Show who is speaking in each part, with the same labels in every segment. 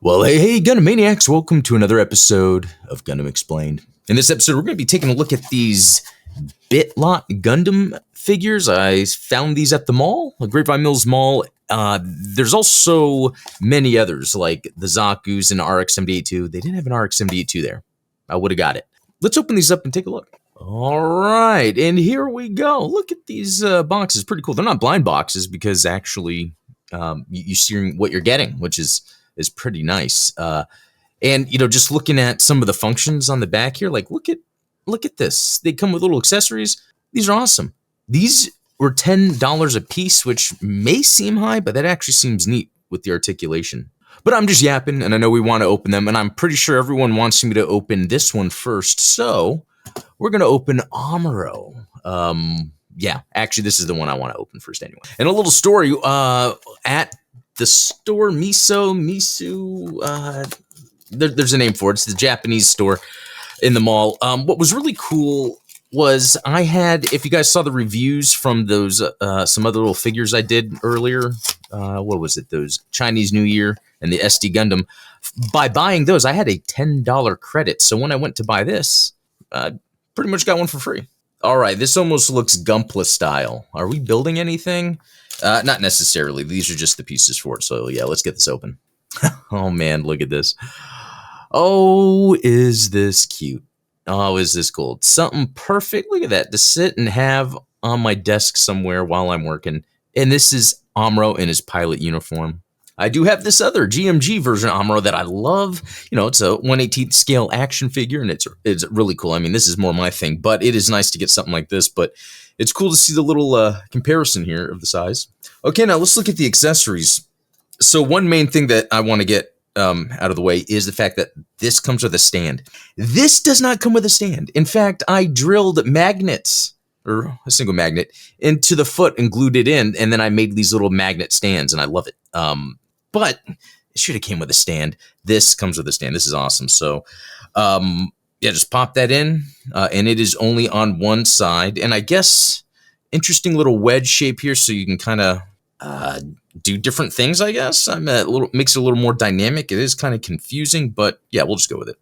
Speaker 1: Well, hey, Gundam Maniacs, welcome to another episode of Gundam Explained. In this episode, we're going to be taking a look at these Bitlot Gundam figures. I found these at the mall, the Grapevine Mills Mall. There's also many others, like the Zaku's and RX-78-2. They didn't have an RX-78-2 there. I would have got it. Let's open these up and take a look. All right, and here we go. Look at these boxes. Pretty cool. They're not blind boxes because actually you see what you're getting, which is pretty nice. And just looking at some of the functions on the back here, like look at this. They come with little accessories. These are awesome. These were $10 a piece, which may seem high, but that actually seems neat with the articulation. But I'm just yapping, and I know we want to open them, and I'm pretty sure everyone wants me to open this one first, so we're going to open Amuro. Yeah, actually, this is the one I want to open first anyway. And a little story, at the store, there's a name for it. It's the Japanese store in the mall. What was really cool was I had, if you guys saw the reviews from those, some other little figures I did earlier, what was it? Those Chinese New Year and the SD Gundam. By buying those, I had a $10 credit. So when I went to buy this, pretty much got one for free. All right, this almost looks Gunpla style. Are we building anything? Not necessarily. These are just the pieces for it. So yeah, let's get this open. Oh man, look at this. Oh, is this cute? Oh, is this cool? It's something perfect. Look at that. To sit and have on my desk somewhere while I'm working. And this is Amuro in his pilot uniform. I do have this other GMG version of Amuro that I love. It's a 1/18 scale action figure, and it's really cool. I mean, this is more my thing, but it is nice to get something like this. But it's cool to see the little comparison here of the size. Okay, now let's look at the accessories. So one main thing that I want to get out of the way is the fact that this comes with a stand. This does not come with a stand. In fact, I drilled magnets, or a single magnet, into the foot and glued it in, and then I made these little magnet stands, and I love it. But it should have came with a stand. This comes with a stand. This is awesome. So, yeah, just pop that in, and it is only on one side. And I guess interesting little wedge shape here, so you can kind of do different things. I guess makes it a little more dynamic. It is kind of confusing, but yeah, we'll just go with it.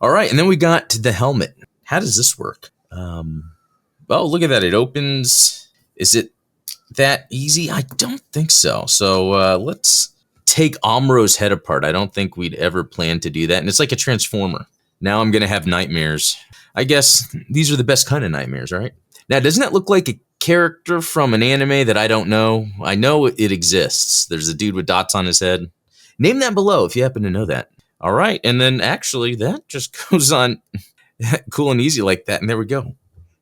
Speaker 1: All right, and then we got the helmet. How does this work? Oh, look at that. It opens. Is it that easy? I don't think so. So let's take Amuro's head apart. I don't think we'd ever plan to do that. And it's like a transformer. Now I'm going to have nightmares. I guess these are the best kind of nightmares, right? Now, doesn't that look like a character from an anime that I don't know? I know it exists. There's a dude with dots on his head. Name that below if you happen to know that. All right. And then actually that just goes on cool and easy like that. And there we go.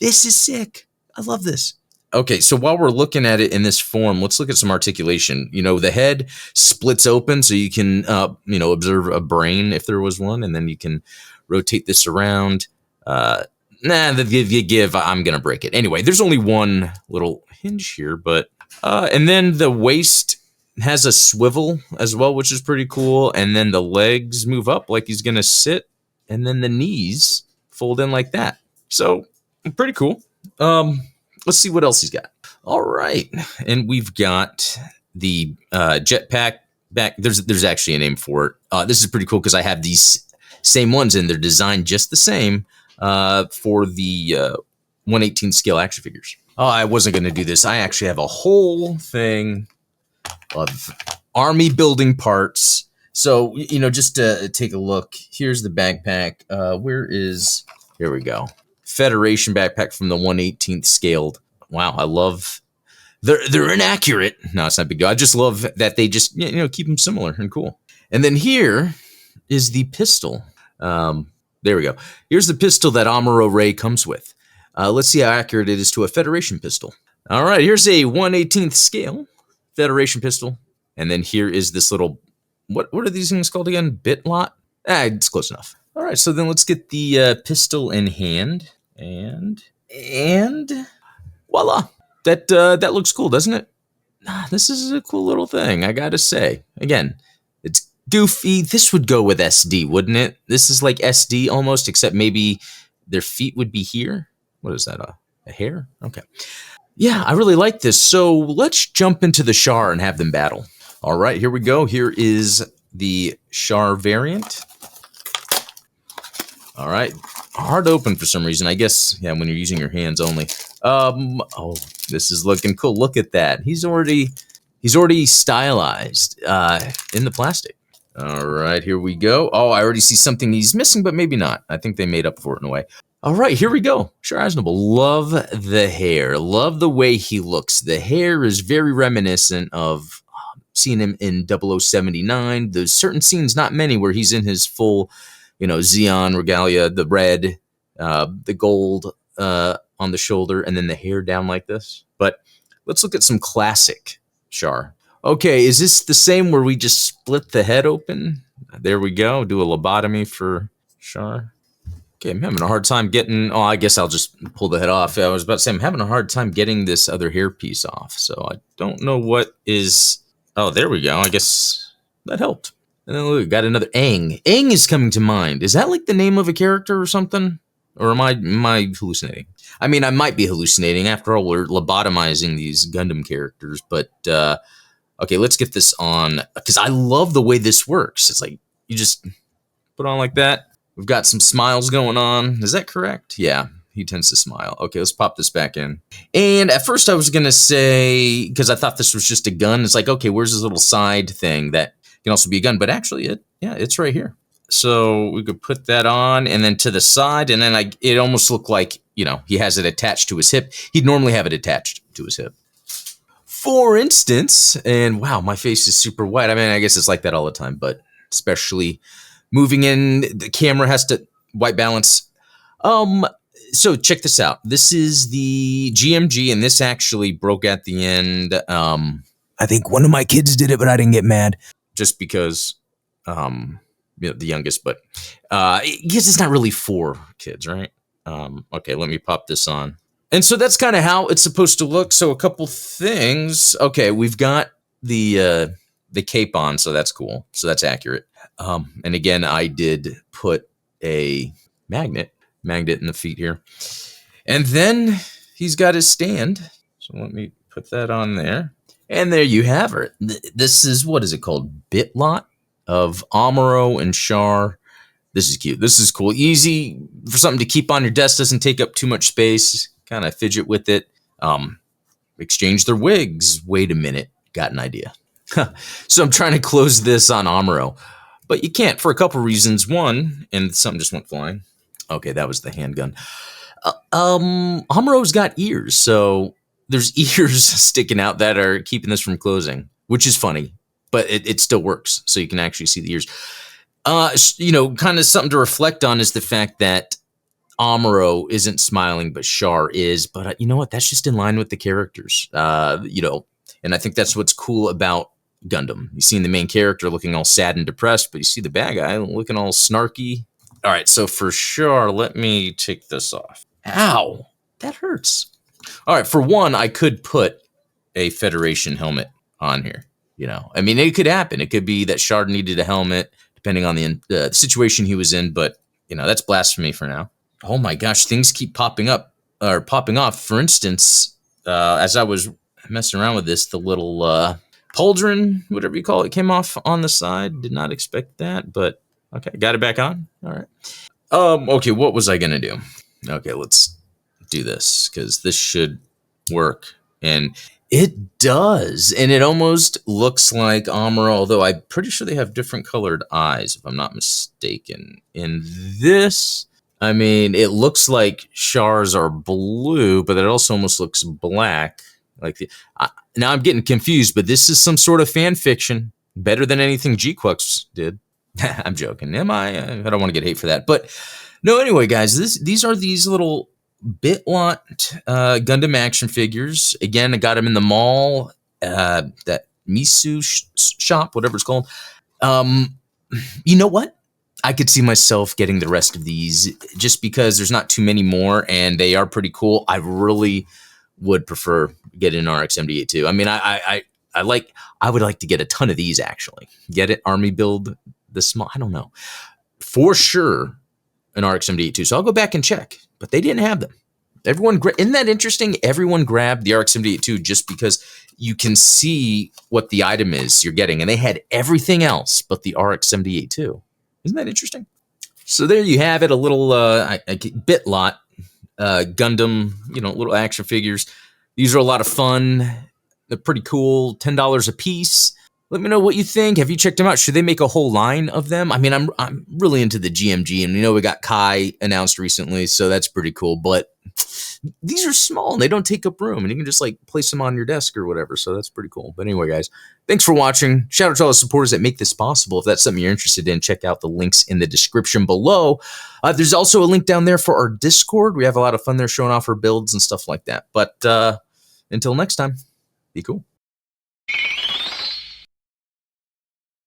Speaker 1: This is sick. I love this. Okay, so while we're looking at it in this form, let's look at some articulation. The head splits open so you can, observe a brain if there was one, and then you can rotate this around. I'm going to break it. Anyway, there's only one little hinge here, but, and then the waist has a swivel as well, which is pretty cool, and then the legs move up like he's going to sit, and then the knees fold in like that. So, pretty cool. Let's see what else he's got. All right, and we've got the jetpack back. There's actually a name for it. This is pretty cool because I have these same ones, and they're designed just the same for the 1/18 scale action figures. Oh, I wasn't going to do this. I actually have a whole thing of army building parts. So, just to take a look, here's the backpack. Here we go. Federation backpack from the 1/18 scaled. Wow, I love. They're inaccurate. No, it's not a big deal. I just love that they just keep them similar and cool. And then here is the pistol. There we go. Here's the pistol that Amuro Ray comes with. Let's see how accurate it is to a Federation pistol. All right, here's a 1/18 scale Federation pistol, and then here is this little. What are these things called again? Bitlot. It's close enough. All right, so then let's get the pistol in hand. And voila, that looks cool, doesn't it? This is a cool little thing, I gotta say. Again, it's goofy. This would go with SD, wouldn't it? This is like SD almost, except maybe their feet would be here. What is that, a hair? Okay. Yeah, I really like this. So let's jump into the Char and have them battle. All right, here we go. Here is the Char variant. All right, hard to open for some reason. I guess, yeah, when you're using your hands only. Oh, this is looking cool. Look at that. He's already stylized in the plastic. All right, here we go. Oh, I already see something he's missing, but maybe not. I think they made up for it in a way. All right, here we go. Char Aznable. Love the hair. Love the way he looks. The hair is very reminiscent of seeing him in 0079. There's certain scenes, not many, where he's in his full, Xeon regalia, the red, the gold on the shoulder, and then the hair down like this. But let's look at some classic Char. Okay, is this the same where we just split the head open? There we go. Do a lobotomy for Char. Okay, I'm having a hard time getting... Oh, I guess I'll just pull the head off. I was about to say, I'm having a hard time getting this other hair piece off, so I don't know what is... Oh, there we go. I guess that helped. And then look, we got another Aang. Aang is coming to mind. Is that like the name of a character or something? Or am I hallucinating? I mean, I might be hallucinating. After all, we're lobotomizing these Gundam characters. But, okay, let's get this on. Because I love the way this works. It's like, you just put on like that. We've got some smiles going on. Is that correct? Yeah, he tends to smile. Okay, let's pop this back in. And at first I was going to say, because I thought this was just a gun, it's like, okay, where's this little side thing that can also be a gun? But actually, it's right here. So we could put that on, and then to the side, and then it almost looked like, he has it attached to his hip. He'd normally have it attached to his hip. For instance, and wow, my face is super white. I mean, I guess it's like that all the time, but especially... moving in, the camera has to white balance. So check this out. This is the GMG, and this actually broke at the end. I think one of my kids did it, but I didn't get mad. Just because, the youngest, but I guess it's not really for kids, right? Okay, let me pop this on. And so that's kind of how it's supposed to look. So a couple things. Okay, we've got the cape on, so that's cool. So that's accurate. And again, I did put a magnet in the feet here. And then he's got his stand. So let me put that on there. And there you have it. This is, what is it called? Bitlot of Amuro and Char. This is cute. This is cool. Easy for something to keep on your desk. Doesn't take up too much space. Kind of fidget with it. Exchange their wigs. Wait a minute. Got an idea. So I'm trying to close this on Amuro. But you can't for a couple reasons. One, and something just went flying. Okay, that was the handgun. Amuro's got ears, so there's ears sticking out that are keeping this from closing, which is funny, but it still works, so you can actually see the ears. Kind of something to reflect on is the fact that Amuro isn't smiling, but Char is. But you know what? That's just in line with the characters. And I think that's what's cool about Gundam. You see the main character looking all sad and depressed, but you see the bad guy looking all snarky. All right, so for Char, let me take this off. Ow, that hurts. All right, for one, I could put a Federation helmet on here. I mean, it could happen. It could be that Char needed a helmet, depending on the situation he was in, but, that's blasphemy for now. Oh my gosh, things keep popping up, or popping off. For instance, as I was messing around with this, the little... pauldron, whatever you call it, came off on the side. Did not expect that, but okay, got it back on. All right. Okay, what was I gonna do? Okay, let's do this because this should work, and it does, and it almost looks like Amuro, although I'm pretty sure they have different colored eyes, if I'm not mistaken. In this, I mean, it looks like Char's are blue, but it also almost looks black. Now I'm getting confused, but this is some sort of fan fiction. Better than anything G-Quux did. I'm joking. Am I? I don't want to get hate for that. But no, anyway, guys, these are these little Bitlot Gundam action figures. Again, I got them in the mall, that Misu shop, whatever it's called. You know what? I could see myself getting the rest of these just because there's not too many more, and they are pretty cool. I really would prefer getting an RX-78 too. I mean, I would like to get a ton of these actually. Get it? Army build, the small, I don't know. For sure, an RX-78 too. So I'll go back and check, but they didn't have them. Isn't that interesting? Everyone grabbed the RX-78 too, just because you can see what the item is you're getting, and they had everything else but the RX-78 too. Isn't that interesting? So there you have it, a little Bitlot Gundam, little action figures. These are a lot of fun. They're pretty cool. $10 a piece. Let me know what you think. Have you checked them out? Should they make a whole line of them? I mean, I'm really into the GMG, and we got Kai announced recently, so that's pretty cool. But these are small and they don't take up room, and you can just like place them on your desk or whatever. So that's pretty cool. But anyway, guys, thanks for watching. Shout out to all the supporters that make this possible. If that's something you're interested in, check out the links in the description below. There's also a link down there for our Discord. We have a lot of fun there showing off our builds and stuff like that. But until next time, be cool.